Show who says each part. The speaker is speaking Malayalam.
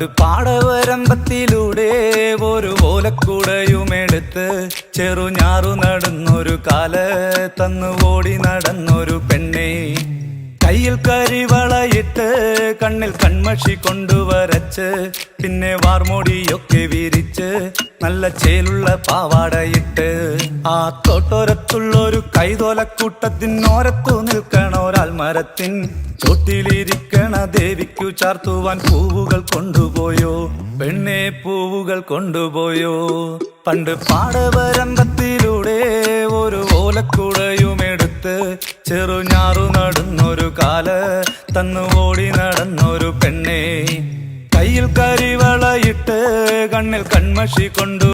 Speaker 1: പാടവരമ്പത്തിലൂടെ ഒരു ഓലക്കുടയുമെടുത്ത് ചെറുഞാറു നടന്നൊരു കാല തന്നു ഓടി നടന്നൊരു പെണ്ണെ, കയ്യിൽ കരിവളയിട്ട് കണ്ണിൽ കൺമഷി കൊണ്ടുവരച്ച് പിന്നെ വാർമോടിയൊക്കെ വിരിച്ച് നല്ല ചേലുള്ള പാവാടയിട്ട് ആ തോട്ടോരത്തുള്ളൊരു കൈതോലക്കൂട്ടത്തിനോരത്തു നിൽക്കണ ഒരാൽമരത്തിൻ ചോട്ടിലിരിക്കണ ദേവിക്കു ചാർത്തുവാൻ പൂവുകൾ കൊണ്ടുപോയോ പെണ്ണെ, പൂവുകൾ കൊണ്ടുപോയോ. പണ്ട് പാടവരമ്പത്തിലൂടെ ഒരു ഓലക്കുടയുമെടുത്ത് ചെറുഞാറു നടന്നൊരു കാല തന്നു ഓടി നടന്നൊരു പെണ്ണെ, കയ്യിൽ കരിവളയിട്ട് കണ്ണിൽ കൺമഷി കൊണ്ടു